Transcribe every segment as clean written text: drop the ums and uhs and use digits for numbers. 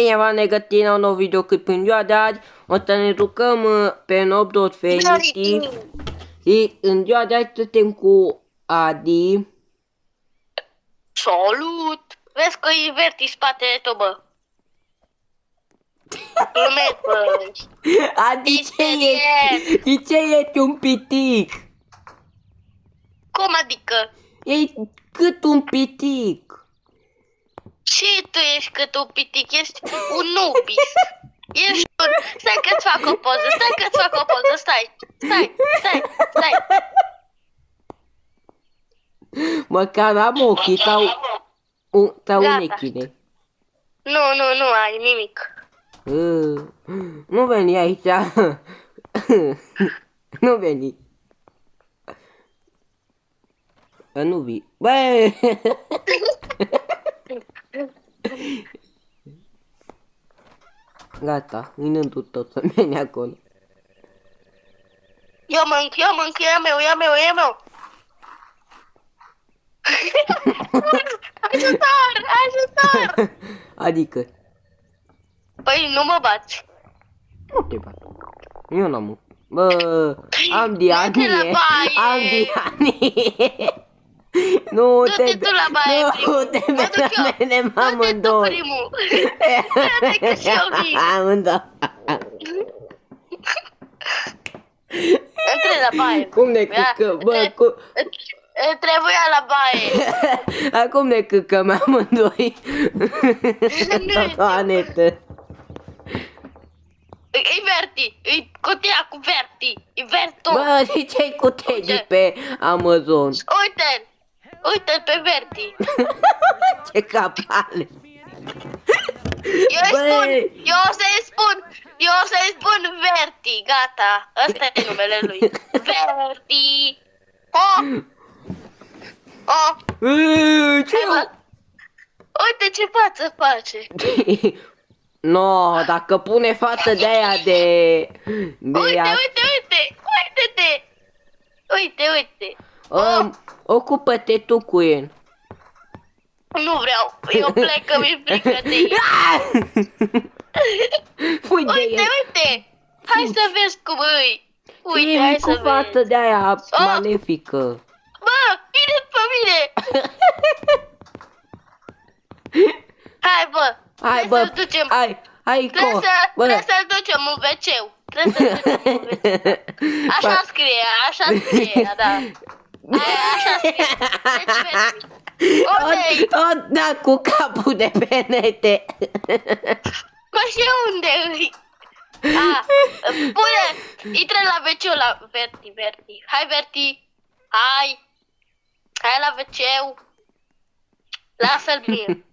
Bine v-am negătit la un nou videoclip în ziua de azi. O să ne jucăm pe Roblox Fericit. Și în ziua de azi suntem cu Adi. Salut! Vezi că e verti spatele tău, bă. Glumesc, bă. Adi, de ce ești un pitic? Cum adică? Ești cât un pitic. Și tu ești cât un pitic, ești un nubis. Ești un... Stai că-ți fac o poză, stai. Măcar am ochii sau Gata. unechile. Nu ai nimic. Nu veni aici. Nu veni. Nu vii. Băi! Gata, inându tot să veni acolo. Eu mănânc, e meu. Ajutor! Adică, Păi nu mă bați. nu te bat. Eu n-am. Bă, am dianie. Am dianie. Nu te Du-te tu la baie primul. Nu te vedem amândoi. Primul. Uite că și-o vin. Amândoi. Intre la baie. Cum ne căcăm, bă, Trebuia la baie. acum ne căcăm amândoi. Nu. Toanetă. E Verti. E cutia cu Verti. E Vertu. Bă, de ce-ai cu Teddy pe Amazon? Uite-l pe Verti. Ce capale. Eu o să-i spun Verti. Gata. Ăsta e numele lui. Verti. Ce? Uite ce față face. No, dacă pune față de aia de... Uite. Ocupă-te tu cu el. Nu vreau. Eu plec că mi-e frică de el. Fui de el. Uite. Hai să vezi cum îi. Uite, hai să cu față vezi. de aia malefică. Bă, vine pe mine. Hai, bă. Hai, bă, Trebuie să-l ducem. hai, Trebuie să-l ducem în WC-ul. Așa scrie, da. Așa scrie. Deci, O, da, cu capul de penete. mă, și unde îi? Intră la WC-ul la Verti. Hai, Verti. Hai la WC-ul. Lasă-l mie.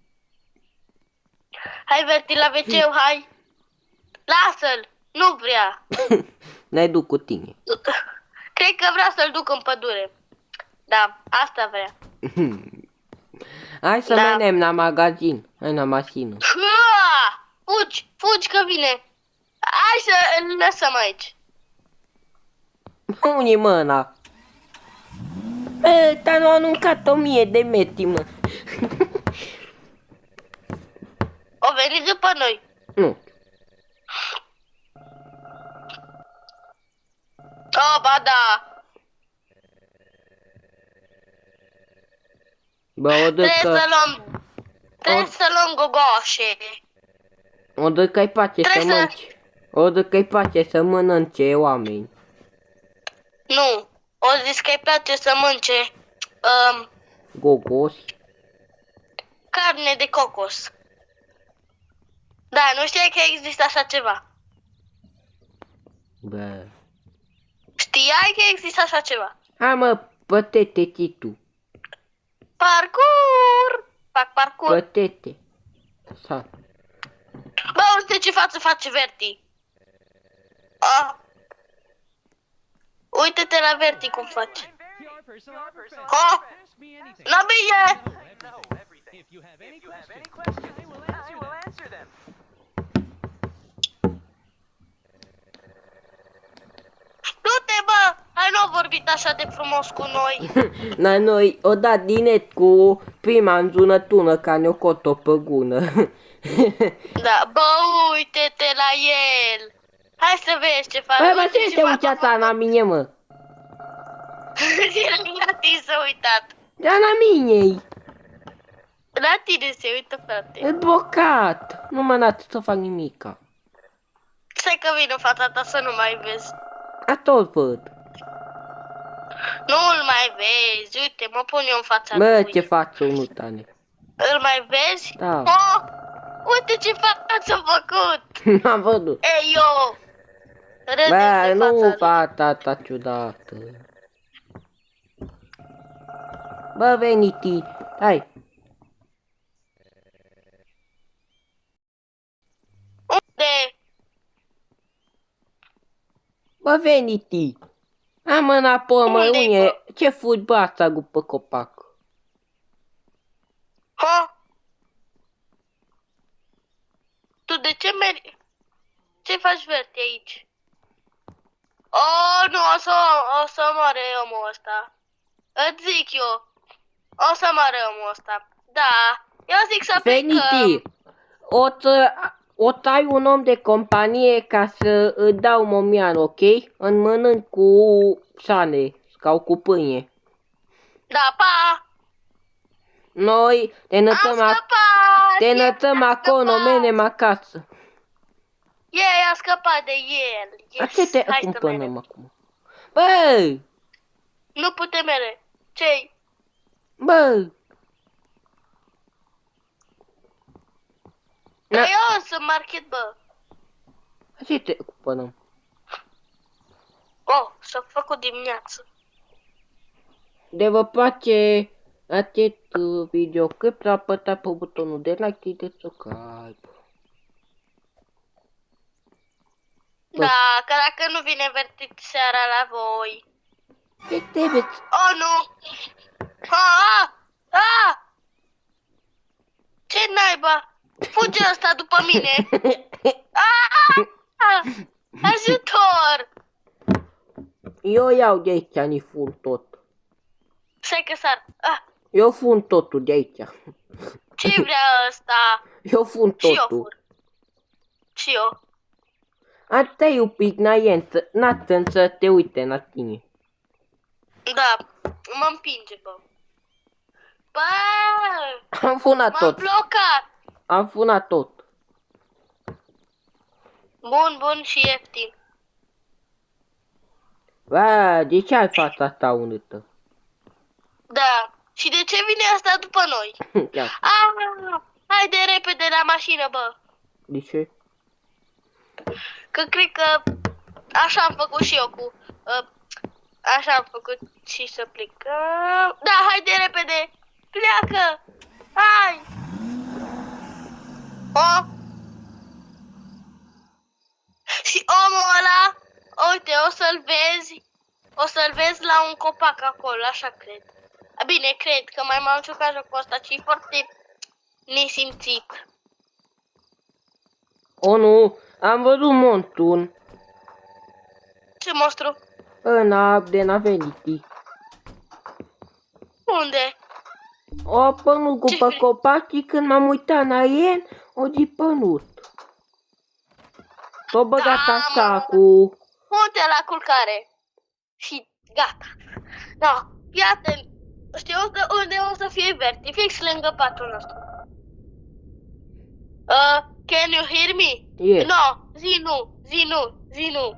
Hai, Verti, la WC-ul, hai. Lasă-l. Nu vrea. Ne duc cu tine. Cred că vrea să-l duc în pădure. Da, asta vrea. Hai să mergem la magazin, hai la mașină. Fugi că vine. Hai să îl lăsăm aici. Unii mâna. Dar nu a aruncat 1000 de metri, mă. O venit după noi. Nu. Ba da. Bă, o dă că... Trebuie să luăm gogoșe. O dă că-i place să mănânci. O dă că-i place să mănânce oameni. Nu. O zis că îi place să mănânce Gogos. carne de cocos. Da, nu știai că există așa ceva. Bă. Știai că există așa ceva. Hai, mă, pătete tu. Parcur! Fac parcur. Pătete. Bă, uite ce față face Verti. Uite-te la Verti cum face. La bine! Du-te, bă! Hai, nu-o vorbit așa de frumos cu noi. La noi o dat dinet cu prima înzunătună ca ne-o cot-o pe gună. Da, bă, uite-te la el. Hai să vezi ce face. Băi, mă, ce te uiți asta la mine, mă? La tine s-a uitat. Da, la mine La tine se uită, frate. e blocat. Nu mă n-atât să fac nimica. Stai că vine fata ta să nu mai vezi. A tot văd. Nu-l mai vezi. Uite, mă pun eu în fața Bă, lui. ce faci unul, Tane? Îl mai vezi? Da. Oh, uite ce față a făcut. N-am văzut. Ei, eu. Râdeți Bă, de nu fața lui. fata ta ciudată. Bă, veniti. Hai. Unde? Bă, veniti. Am mă înapoi, mă, Unde-i, unde? bă? Ce fugi, bă, asta pe copac? Ha? Tu de ce mergi? Ce faci verde aici? Oh, nu, o să moare omul ăsta. Îți zic eu. O să moare omul ăsta. Da. Eu zic să plecăm. Veniti. O tai un om de companie ca să îi dau momian, ok? În mănânc cu sane sau cu pâine. Da, pa! Noi te Am nătăm, scăpat! te nătăm Am acolo, scăpat! menem acasă. Ei, a scăpat de el. A Yes. ce te Hai să cumpărăm mergem. acum? Bă! Nu putem mere. Ce-i? Bă! Da. Eu sunt market, bă. A ce te cumpărăm? Oh, s-a făcut dimineață. De vă place acest videoclip, apăsați pe butonul de like și de subscribe. Bă. Da, că dacă nu vine vertit seara la voi. Ce trebuie? Oh, nu! Ce naiba? Fuge ăsta după mine! Ajutor! Eu iau de aici, ni fun tot. Stai că sar. Eu fun totul de aici. Ce vrea ăsta? Eu fun Și eu totul. fur. Și eu. Asta e un pic n-atent să te uite la tine. Da, mă împinge, bă. Bă, Am funat m-am tot. blocat. Am funat tot. Bun și ieftin. Bă, de ce ai fața asta unită? Da. Și de ce vine asta după noi? Chiar. Hai de repede la mașină, bă. De ce? Că cred că așa am făcut și eu cu... așa am făcut și să plecăm. Da, hai de repede. Pleacă. Hai. Și omul ăla, uite, o să-l vezi. O să-l vezi la un copac acolo, așa cred. Bine, cred că mai m-am jucat jocul ăsta și e foarte nesimțit. O, nu, am văzut montul. Ce monstru? De Naveniti. Unde? O pănut cu Ce pe vrei? copac și când m-am uitat la el, o dipănut. S-o băgat Da, așa mă. cu... Unde la culcare? Și gata. Da, iată, știu unde o să fie Verti, fix lângă patul nostru. Can you hear me? Yes. No, zi nu.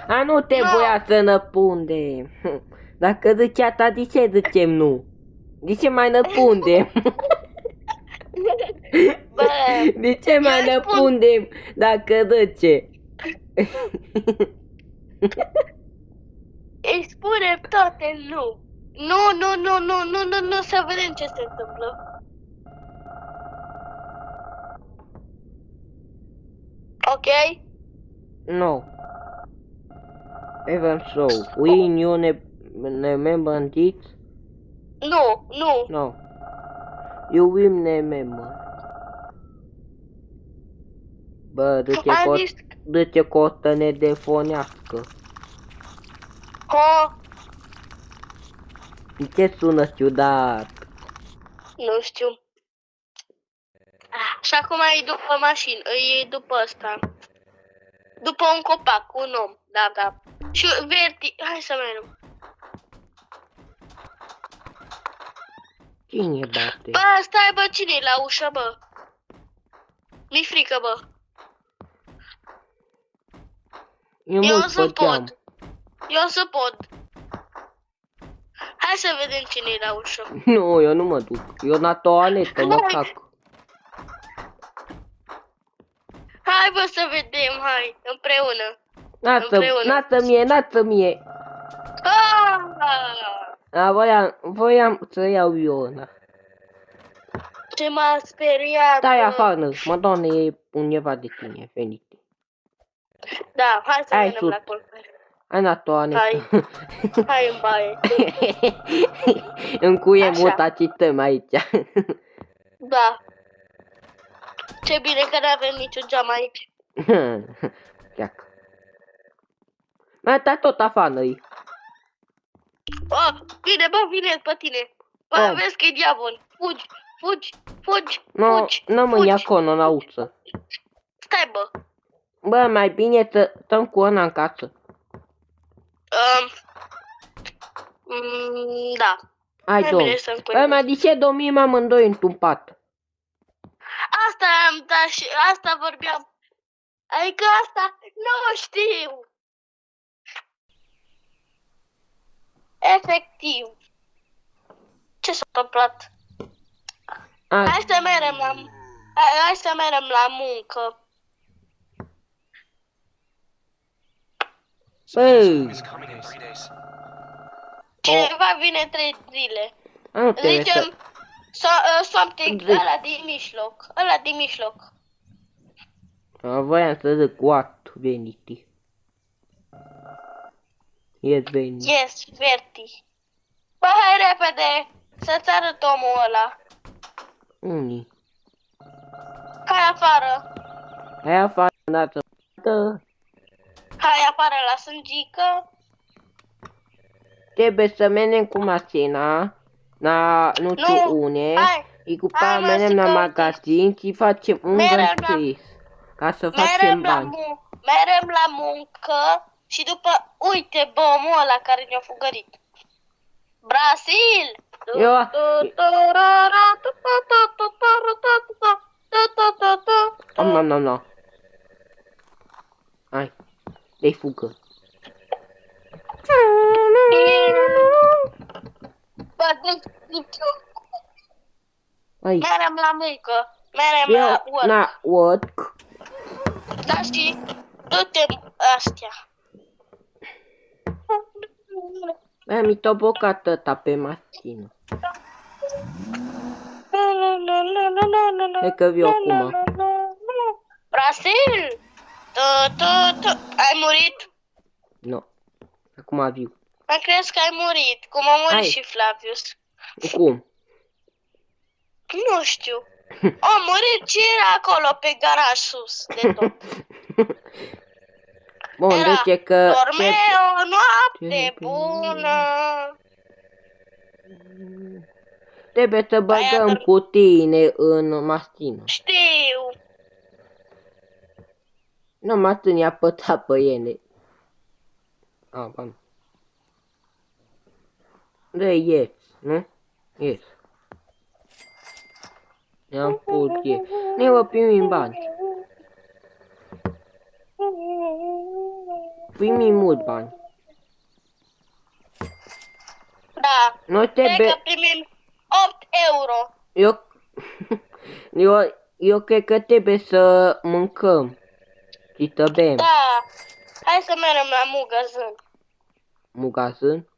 A, nu trebuia să năpundem. Dacă zicea ta, de ce zicem nu? De ce mai năpundem? Bă, De ce mai spun- năpundem dacă zice? îi spune toate nu. Nu, să vedem ce se întâmplă. Ok? No. Even so, we new remember this? Nu. No. You will remember. Bă, Am zis, de ce cotă ne defonească. De ce sună ciudat? Nu știu. Și acum e după mașină, e după ăsta. După un copac, un om. Da, da. Și verti... Hai să mergem. Cine bate? Bă, stai, bă, cine-i la ușă, bă? Mi-e frică, bă. E Eu mult o să pe geam. pot. Eu o să pot. Hai să vedem cine-i la ușă. Nu, eu nu mă duc. Eu la toaletă mă cac. Hai, bă, să vedem, hai, împreună. Nată mie. Ah! Voiam să iau eu ăla. Ce m-a speriat, Stai bă. afară, Madonna, e undeva de tine, venite. Da, hai să Hai mergem la sus. culcare. Hai la toaletă. Hai în baie. În cuie Așa. mutacităm aici. Da. Ce bine că nu avem niciun geam aici. Chiac. Mai stai tot afară-i. Oh, vine, bă, vine pe tine. Bă, Oh. vezi că e diavol. Fugi, fugi, fugi, Nu, fugi. nu mă fugi. ia acolo la uță. Stai, bă. Bă, mai bine să stăm cu ăla în casă. Da. Hai, Mai domn. bine să-mi Bă, mai de ce domnim amândoi într-un pat? Asta am dat și asta vorbeam. Adică asta nu știu. Efectiv. Ce s-a întâmplat? Hai să mergem la... Hai să mergem la muncă. Bă, Cineva vine 3 zile. nu trebuie să... Zicem something, ăla din mijloc. Ăla din mijloc. Voiam să zic what veniti. Yes, venit. Yes, Verti. Bă, hai repede să-ți arăt omul ăla. Unii. Hai afară. Hai afară, dată. Hai afară la sângică. Trebuie să mergem cu mașina la nu știu une. Hai. Și cu Hai, aia mă, mergem să la căutăm. magazin și facem un Mergem la- găsesc. Ca să facem bani. Merem la muncă și după, uite, bă, omul ăla care ne-a fugărit. Brasil! Eu- No. Hai. Dei fugă. Bă, Hai. merem la muncă, merem la Eu, work. na, work. Da, și du-te astea. Bă, mi t-a blocat ăsta pe mașină. Hai că viu acum. Brasil! Ai murit? Nu. Acum viu. Mai crezi că ai murit, cum a murit Hai. și Flavius. Cum? Nu știu. A murit ce era acolo pe garaj sus de tot. Bun, Era deci că... Dormeo, noapte ce- bună. Trebuie să băgăm Aia- cu tine în mașină. Știu. Nu, mașina i-a pătat pe ele. Ah, bun. Da, yes, nu? Yes. I-am pus yes. Ne vă primim bani. Primim mult bani. Da. Noi Cred trebuie... că primim 8 euro. Eu cred că trebuie să mâncăm. Și să bem. Da. Hai să mergem la magazin. Magazin?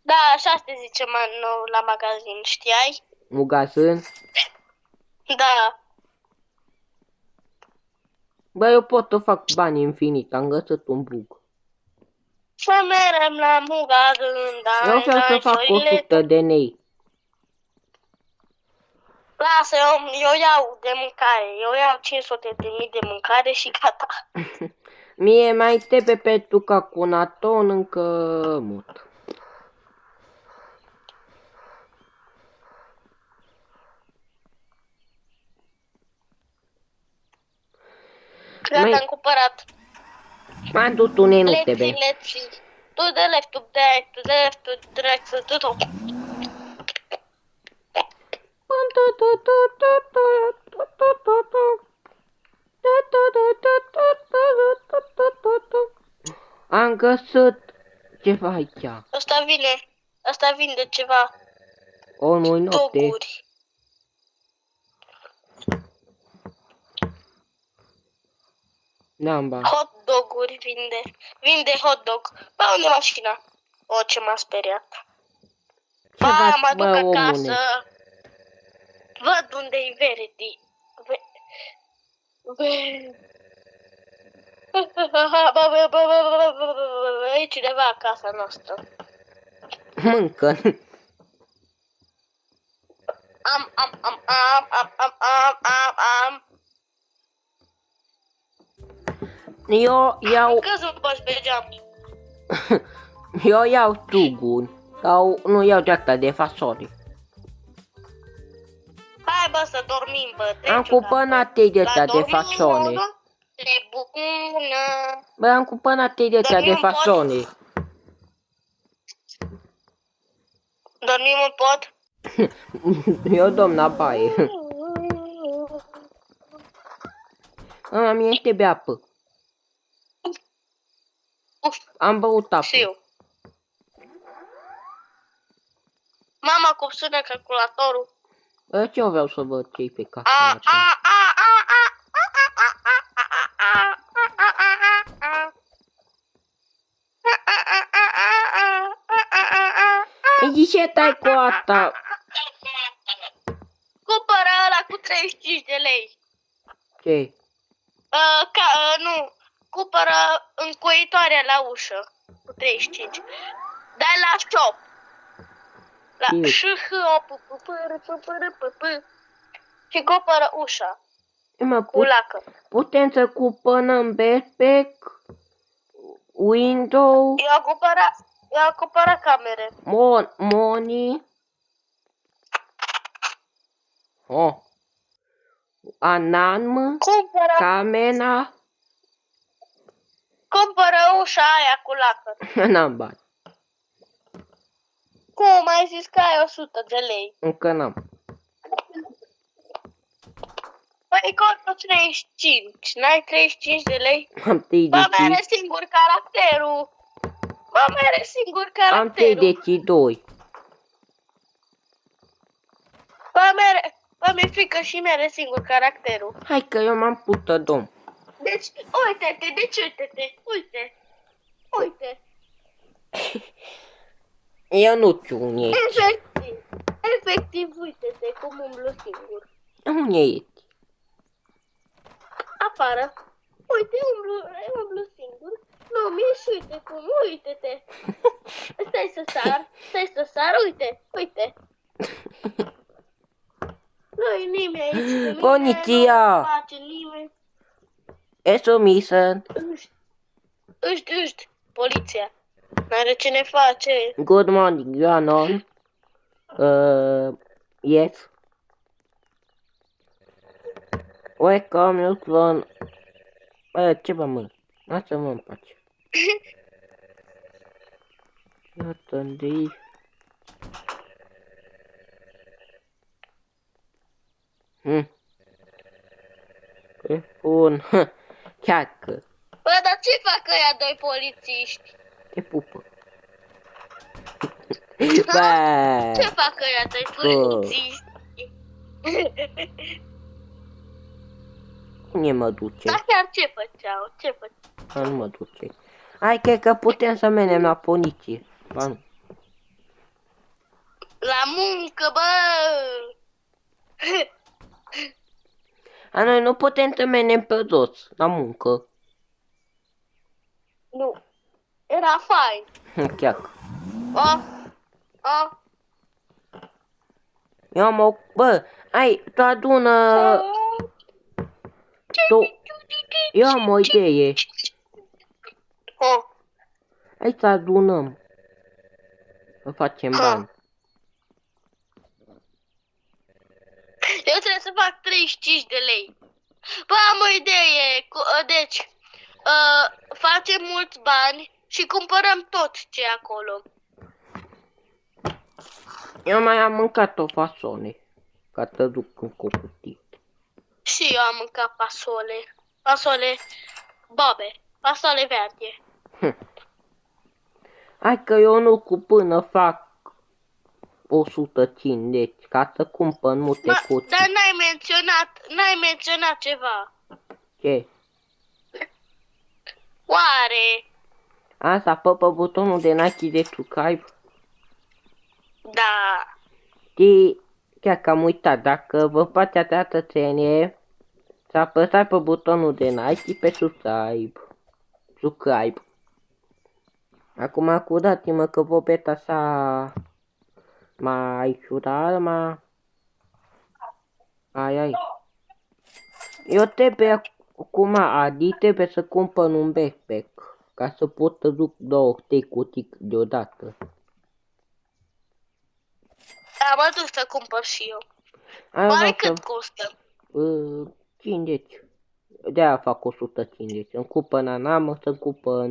Da, așa se zice nou la magazin, știai? Magazin? Da. Bă, eu pot să fac bani infinit. Am găsit un bug. Să mergem la magazin, da. Eu vreau să fac 100 de nei. Lasă, eu iau de mâncare. Eu iau 500.000 de mâncare și gata. Mie mai trebuie pentru că cu un aton încă mult. Gata, am cumpărat. M-am dus unei nu Let's trebuie. see, let's see. To the left, to the right, to the left, to the right, to the top. Am găsit ceva aici. Asta vinde ceva O, nu-i noapte. doguri. N-am bani. Hot doguri vinde hot dog. Bă, unde e mașina? O, ce m-a speriat. Ce Ba, faci, mă duc bă, omule? acasă. Văd unde-i Verdi. E cineva acasă noastră. Mâncă. Am. Eu iau, Am căzut pe geam. eu iau tuguri. Sau nu iau de asta de fasole. Hai, bă, să dormim, bă. Am cumpărat tei de astea de fasole. E bună. Bă, am cumpărat tei de astea de Dormim în pod? fasole. Dormim în pod? Eu dorm la baie. Mama, mie îmi trebuie apă. Uf, Am băut apă. și eu. Mama, cum sună calculatorul? Bă, ce eu vreau să văd ce-i pe A, calculator. a, a, a, a, Îi ce tai cu asta? Cumpără ăla cu 35 de lei. Ce? Nu. Cumpără încuitoarea la ușă cu 35. Dai la shop. La Știu. și cumpără ușa Mă, cu lacă. putem să cumpărăm backpack, window, Eu am cumpărat camere. money. Oh. Anam, camera. Cumpără ușa aia cu lacă. N-am bani. Cum ai zis că ai 100 de lei? Încă n-am. Păi costă 35. N-ai 35 de lei? Am 3 Bă, de mere singur caracterul. Bă, mere singur Am 3 caracterul. de 2. Bă, mi-e frică și mere singur caracterul. Hai că eu m-am pută dom. Deci, uite-te, uite-te, uite. Uite. Eu nu știu unde e. Efectiv, uite-te cum umblu singur. Unde e? Afară. Uite, umblu singur. Nu, mie și uite cum, uite-te. Stai să sar, uite. Nu-i nimeni aici cu mine, Poliția! nu face nimeni. Eso mission. Îști, poliția. N-are ce ne face. Good morning, you are on. Yes. Welcome, you clone. Ce vă mă? Lasă-mă în pace. Iată-i. Bun. Chiar că. Bă, dar ce fac ăia doi polițiști? Te pupă. Bă. Ce fac ăia doi polițiști? Unde mă duce? Dar chiar ce făceau? Nu mă duce. Hai, cred că putem să mergem la poliție. Ba nu. La muncă, bă! A noi nu putem să mergem pe dos la muncă. Nu. Era fain. Chiar. O. Eu mă... Bă, hai, tu adună... Tu... Eu am o idee. Oh. Hai să adunăm. Să facem bani. Eu trebuie să fac 35 de lei. Bă, am o idee. Deci, facem mulți bani și cumpărăm tot ce e acolo. Eu mai am mâncat o fasole. Ca să duc în cutie. Și eu am mâncat fasole. Fasole bobe. Fasole verde. Hai că eu nu cu până fac 150 ca să cumpăr multe cutii. Dar n-ai menționat ceva. Ce? Oare? Asta apă butonul de Nike de subscribe. Da. Și chiar că am uitat, dacă vă place această serie, să apăsați pe butonul de Nike pe subscribe. Acum acuzați-mă că vorbesc așa mai ciudat, ai. Eu trebuie, acum Adi, trebuie să cumpăr un backpack, ca să pot să duc 2-3 cutii deodată. Am adus să cumpăr și eu. Aia Oare vreau cât să... costă? 50. De-aia fac 150. Îmi cumpăr nanamă, să-mi cumpăr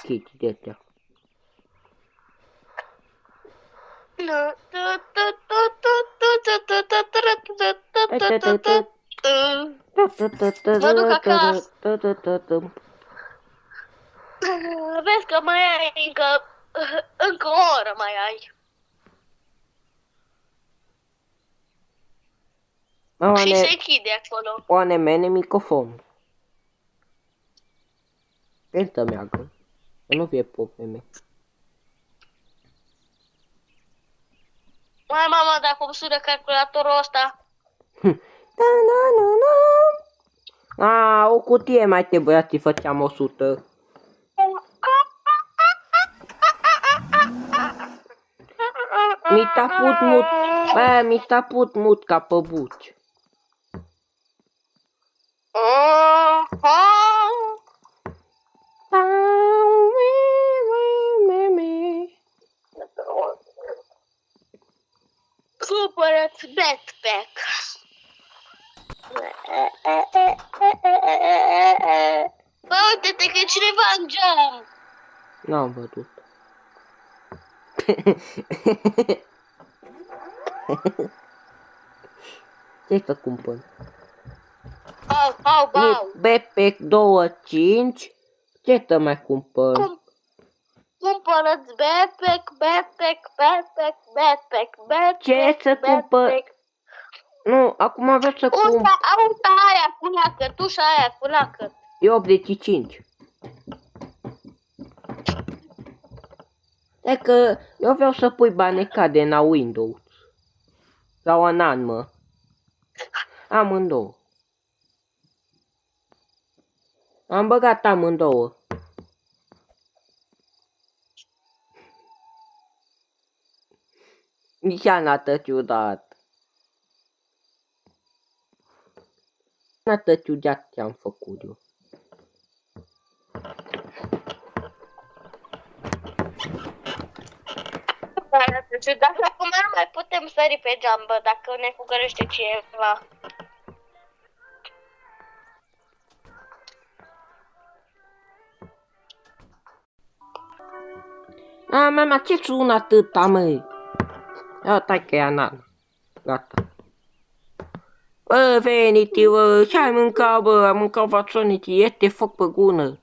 kit de-astea. Mă duc acasă. Vezi că mai ai încă o oră mai ai. Și se închide acolo. Oane mene microfonul. Sper să meargă. Să nu fie probleme. Mai mama, dar cum sună calculatorul ăsta? O cutie mai trebuia să făceam 100. Mi s-a put mut ca pe buci. Cumpără-ți backpack. Bă, uite-te că e cineva în geam. N-am văzut. Ce să cumpăr? Bau. Backpack 25. Ce să mai cumpăr? Cumpără-ți backpack. Ce să cumpăr? Nu, acum vreau să cumpăr. Auta aia cu lacăt, ușa aia cu lacăt. E 85. E că eu vreau să pui banecade în Windows. Sau în an, mă. Amândouă. Am băgat amândouă. Nici n-a ciudat. N-a ciudat ce am făcut eu. Dar acum nu mai putem sări pe geambă dacă ne fugărește ceva. Mama, ce sună atâta, măi? Ia, tai că e anan. Gata. Bă, veniti, bă, ce-ai mâncat, bă? Am mâncat fațonici, este foc pe gună.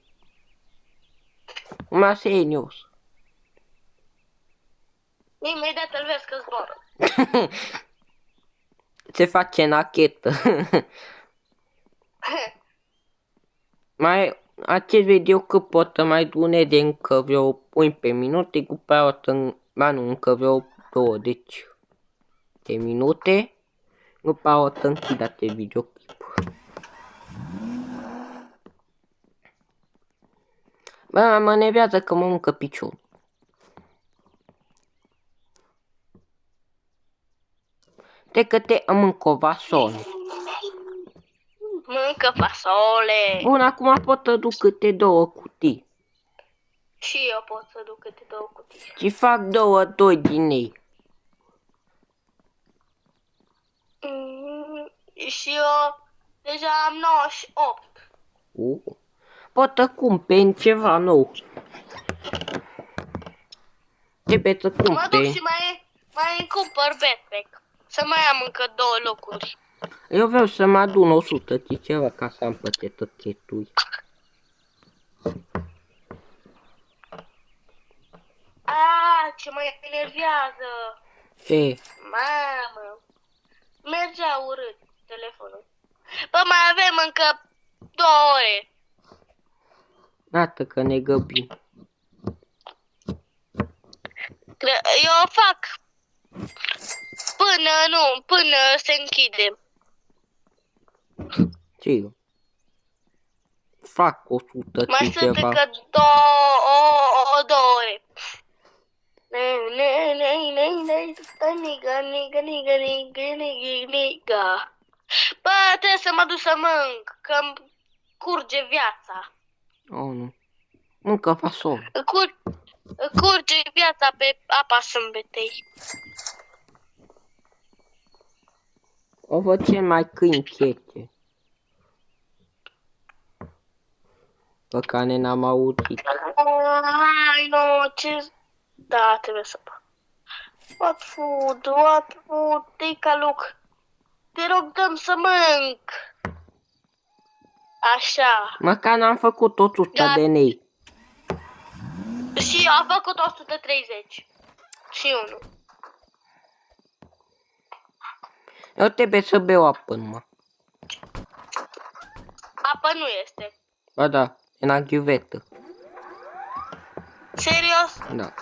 Mă serios. Imediat îl vezi că zboară. Se face nachetă. Mai acest video că pot mai dune de încă vreo 11 minute, după aia o să, încă vreo 20 de minute, după aia o să închid acest videoclip. Bă, mă nevează că mă mâncă piciorul. De că te mâncă o vasole. Mâncă fasole. Bun, acum pot să duc câte 2 cutii. Și eu pot să duc câte 2 cutii. Și fac 2 din ei. Și eu deja am 98. Pot să cumperi ceva nou. Trebuie să Mă duc cumperi. și mai cumpăr backpack. Să mai am încă 2 locuri. Eu vreau să mă adun 100 și ceva ca să am pe tăcheturi. Ce mă enervează. Ce? Mamă. Mergea urât telefonul. Bă, mai avem încă 2 ore. Iată că ne găbim. Eu fac până se închide. Ce eu? Fac 100 Mai și sunt ceva. încă 2 ore. Bă, trebuie să mă duc să mănânc, că-mi curge viața. Oh, nu. Mâncă fasol. Curge viața pe apa sâmbetei. O văd cel mai câini chete. Pe care n-am auzit. Ai, nu, ce... Da, trebuie să fac. What food, tica look. Te rog, dăm să mănânc. Așa. Măcar n-am făcut tot 100 Da. de nei. Și eu am făcut 130. Și unul. Eu trebuie să beau apă numai. Apă nu este. Ba da, e la ghiuvetă. Serios? Da.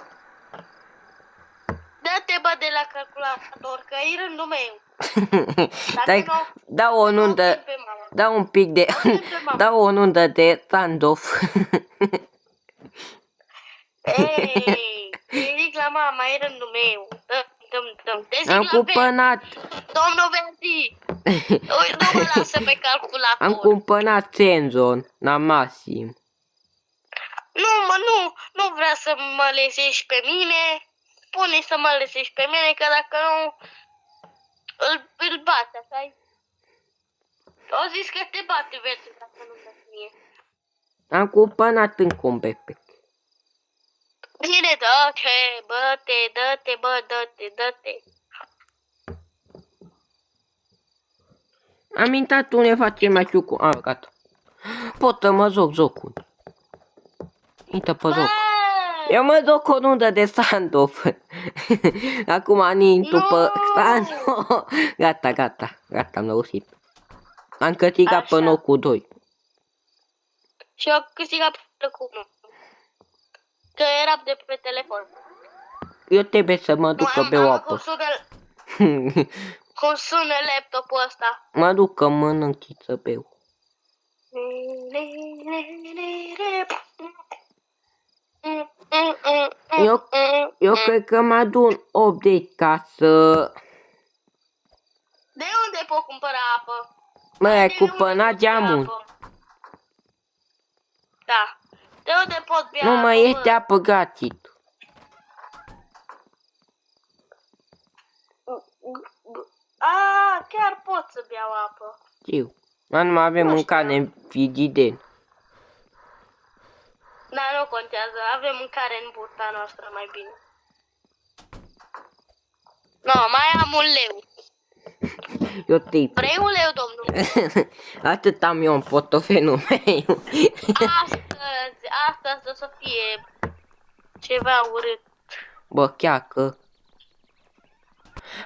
Dă-te, bă, de la calculator, că e rândul meu. Dai, dau o nundă, Pe mama. dau un pic de, dau o nundă de standoff. Ei, zic la mama, e rândul meu. Dăm. Am cumpărat, Domnul Verdi, nu mă lasă pe calculator. am cumpărat senzon la maxim. Nu vrea să mă lesești pe mine. Pune să mă lesești pe mine, că dacă nu, îl bate, așa. O zis că te bate, Verdi, dacă nu dă mie. Am cumpărat încă un backpack. Bine, dă-te, bă, dă-te. Am intrat unde facem mai cu... gata. Pot să mă joc jocul. Intră pe joc. Eu mă joc o nundă de standoff. Acum am intru pe standoff. Gata, am reușit. Am câștigat pe Așa. locul 2. Și eu câștigat pe cu unul. Că eram de pe telefon. Eu trebuie să mă duc că beau apă. Cum sună laptopul ăsta. Mă duc că mănânc și să beau. Eu cred că mă adun 80 ca să... De unde pot cumpăra apă? Mă, ai De unde cumpărat pot bea geamul. apă? Da. De unde pot bea Nu apă, mai este apă gratis. Chiar pot să beau apă. Știu. Dar nu mai avem Nu mâncare în frigider. Dar nu contează, avem mâncare în burta noastră mai bine. No, mai am un leu. Eu te Vrei un leu, domnule? Atât am eu în portofelul meu. Astăzi o să fie ceva urât. Bă, chiar că...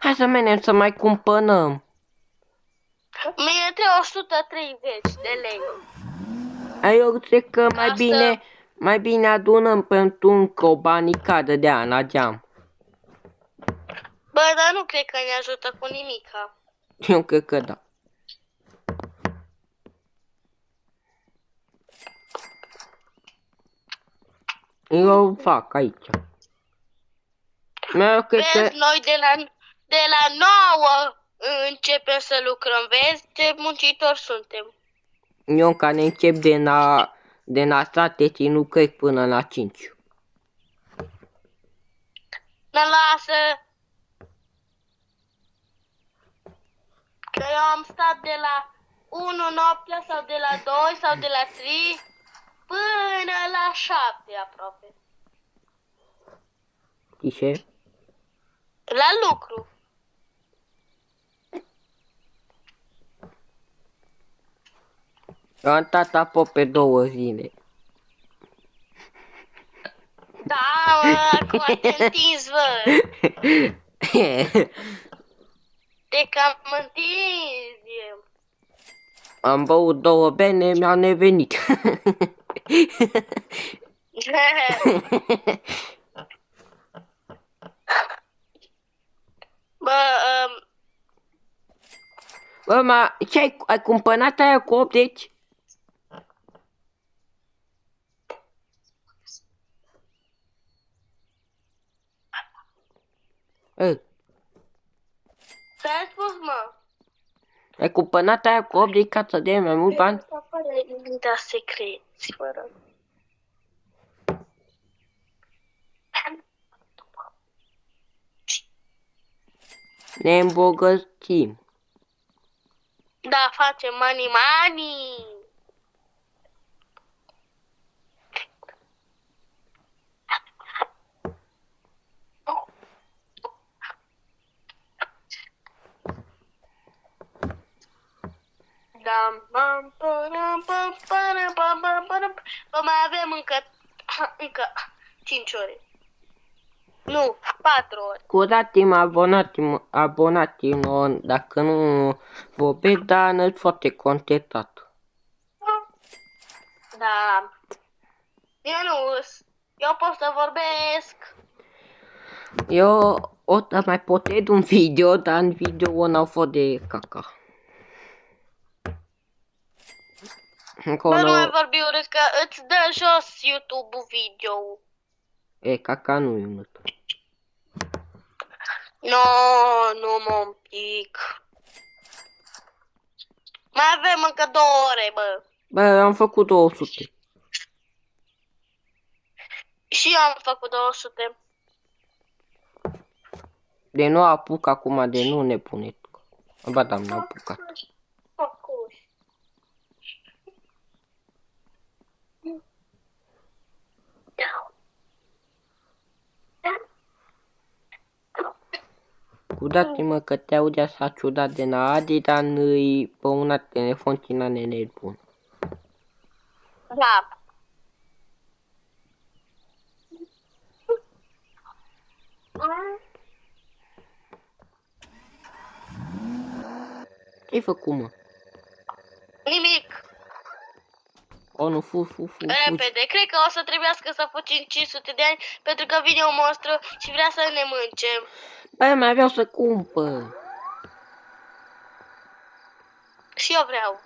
Hai să mergem să mai cumpărăm. Mie trebuie 130 de lei. Eu cred că mai Asta- mai bine adunăm pentru încă o banicadă de an la geam. Bă, dar nu cred că ne ajută cu nimica. Eu cred că da. Eu fac aici. Eu cred că... Vezi, noi de la 9 începem să lucrăm, vezi ce muncitori suntem. Eu care încep de la state și nu cred până la 5. Ne lasă. Că eu am stat de la 1 noaptea sau de la 2 sau de la 3 până la 7 aproape. Ce? La lucru. Eu am stat aproape 2 zile. Da, mă, acum te întinzi, bă. Te cam întinzi. Am băut 2 bene, mi-a nevenit. Bă, Bă, ma, ce ai cumpărat aia cu 80? ți-ai spus, mă. Ai cumpărat aia cu 80 ca să dai mai mult bani? Da, secreți, fără. Ne îmbogățim. Da, facem money, money. Bă, mai avem încă 5 ore. Nu, 4 ore. Curați-mă, abonați-mă, dacă nu vorbesc, dar nu foarte contentat. Da. Eu pot să vorbesc. Eu o să mai potez un video, dar în video n-au fost de caca. Bă, nu mai vorbi urât că îți dă jos YouTube-ul video. E, caca nu e mult. Nu, mă, un pic. Mai avem încă 2 ore, bă. Bă, am făcut 200. Și eu am făcut 200. De nu apuc acum, de nu ne puneți. Ba da, m-am apucat. Scuzați-mă că te aude așa ciudat de Adi, dar nu-i pe una telefon cina nenei bun. Da. Ce-ai făcut, mă? Nimic. O, nu, fu. Repede. Cred că o să trebuiască să facem 500 de ani pentru că vine un monstru și vrea să ne mâncem. Bă, mai vreau să cumpăr. Și eu vreau.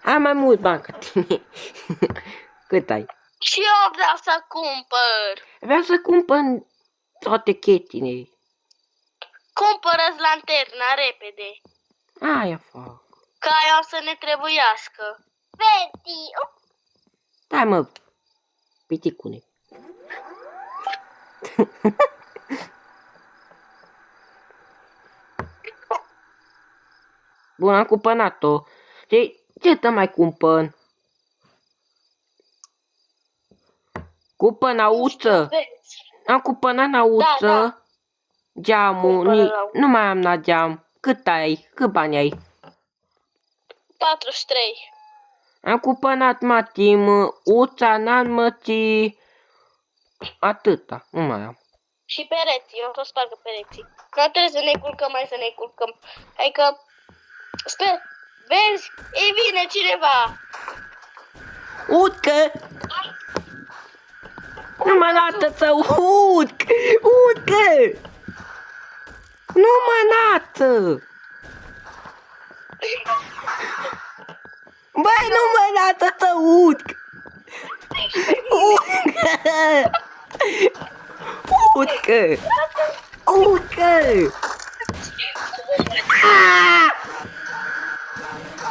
Am mai mult bani ca tine. Cât ai? Și eu vreau să cumpăr. Vreau să cumpăr toate chestiile. Cumpără-ți lanterna repede. Aia fac. Ca aia o să ne trebuiască. Betty. Stai, mă, piticune. Bun, am cumpărat-o. Ce să mai cumpăr? Cumpăr nauță. Am cumpărat nauță. Da. Geamul. Nu mai am la geam. Cât ai? Cât bani ai? 43. Am cumpărat matim, uța, n-armății, atâta, nu mai am. Și pereții, eu o să spargă pereții. Nu trebuie să ne culcăm, mai să ne culcăm. Hai că, sper, vezi, e vine cineva. Utcă! Nu mă lată să utc! Utcă! Nu mă lată! Băi, nu mă lată să utc! Utcă! Utcă! Utcă!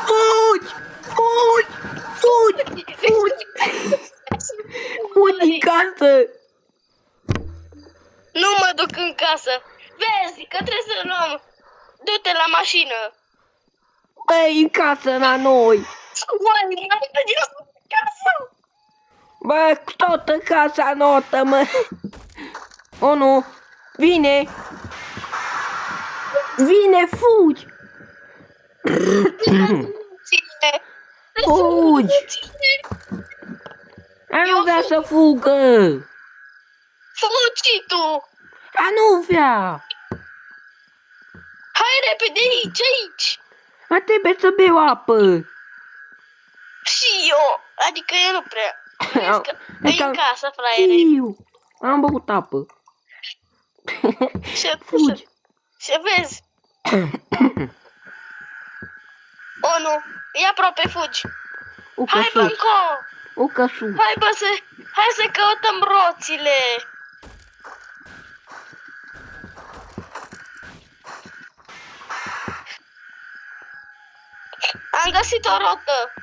Fugi! Fugi! Fugi! Fugi! Fugi din casă! Nu mă duc în casă. Du-te la mașină. Băi, în casă la noi. Oai, mai veni casă. Bă, tot în casa noastră, mă. O, nu. Vine. Vine, fugi. Ține. Fugi. A, nu vrea să fugă. Fugi tu. A, nu vrea. Hai repede aici. A, trebuie să beau apă. Și eu. Adică eu nu prea. Crezi că e în casă, fraiere. Fiu. Am băut apă. Fugi. Ce vezi? O, nu. E aproape, fugi. Ucă Hai, sus. Banco. Ucă sus. Hai să căutăm roțile. Am găsit o rotă.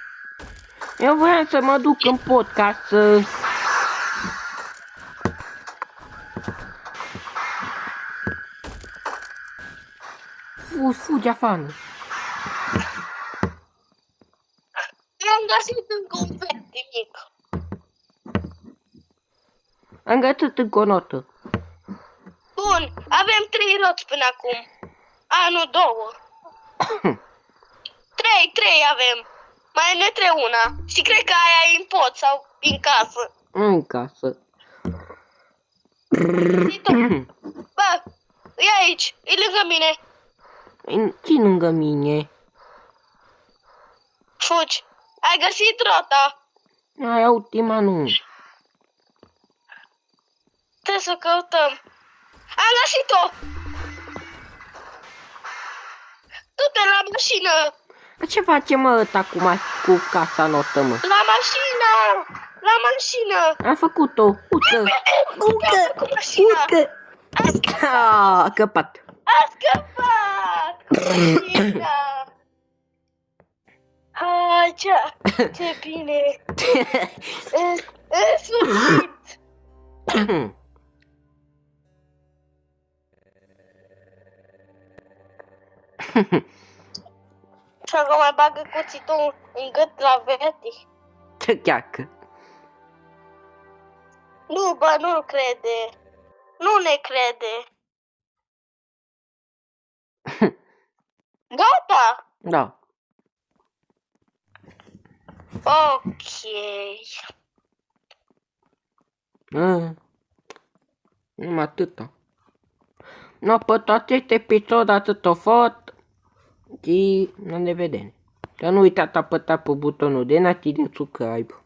Eu voiam să mă duc în pod ca să... Fugi afară. Am găsit încă un verde mic. Am găsit încă o notă. Bun, avem 3 roți până acum. A, nu, 2. 3 avem. Mai ne trebuie una. Și cred că aia e în pod sau în casă. În casă. Bă, e aici, e lângă mine. Țin lângă mine. Fugi. Ai găsit rota. Aia ultima nu. Trebuie să căutăm. Am găsit-o. Du-te la mașină. Ce face, mă, ăsta cu casa noastră, mă? La mașină. La mașină. Am făcut-o. Ucă. Cu mașina. A căpat. A scăpat cu mașina. Hai, ce bine. În sfârșit. Și acum mai bagă cuțitul în gât la Verdi. Ce cheacă. Nu, bă, nu crede. Nu ne crede. Gata. Da. Ok. Numai atâta. No, pe tot acest episod atât a fost. Și ne vedem. Să nu uitați apăta pe butonul de subscribe.